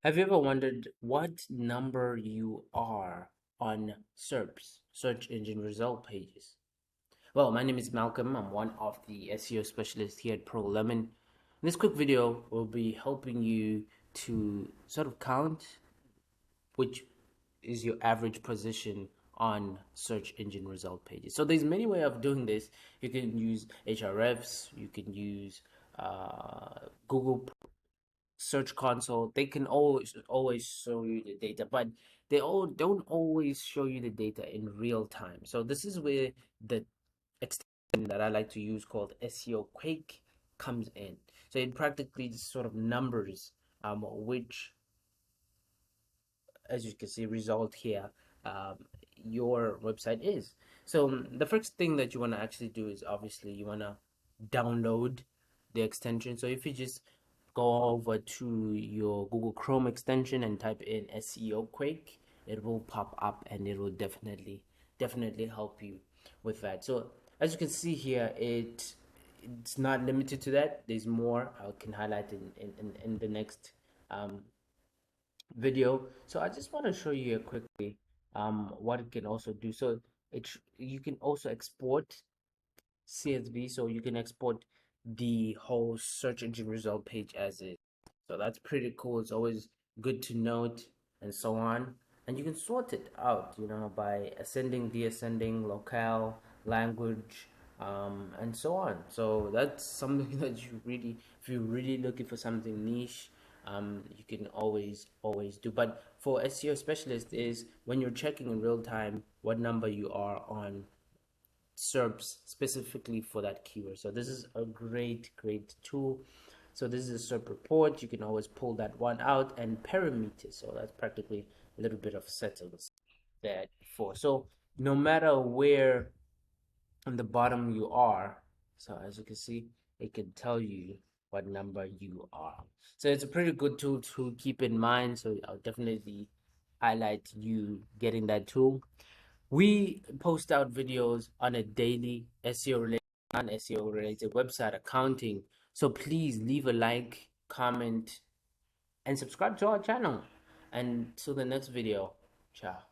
Have you ever wondered what number you are on SERPs, search engine result pages? Well, my name is Malcolm. I'm one of the SEO specialists here at ProLemon. This quick video will be helping you to sort of count which is your average position on search engine result pages. So there's many ways of doing this. You can use HRFs, you can use Google Search Console. They can always show you the data, but they all don't always show you the data in real time. So this is where the extension that I like to use called SEO Quake comes in. So it practically just sort of numbers which, as you can see, result here, um, your website is. So the first thing that you want to actually do is obviously you want to download the extension. So if you just go over to your Google Chrome extension and type in SEO Quake, it will pop up and it will definitely help you with that. So as you can see here, it's not limited to that. There's more. I can highlight in the next video. So I just want to show you quickly what it can also do. So you can also export CSV, so you can export the whole search engine result page as is. So that's pretty cool. It's always good to note and so on. And you can sort it out, by ascending, descending, locale, language, and so on. So that's something that if you're really looking for something niche, you can always do. But for SEO specialist is when you're checking in real time what number you are on SERPs specifically for that keyword. So this is a great tool. So this is a SERP report. You can always pull that one out, and parameters. So that's practically a little bit of settings there for. So no matter where on the bottom you are, so as you can see, it can tell you what number you are. So it's a pretty good tool to keep in mind. So I'll definitely highlight you getting that tool. We post out videos on a daily SEO related, non-SEO related website accounting. So please leave a like, comment, and subscribe to our channel. And till the next video, ciao.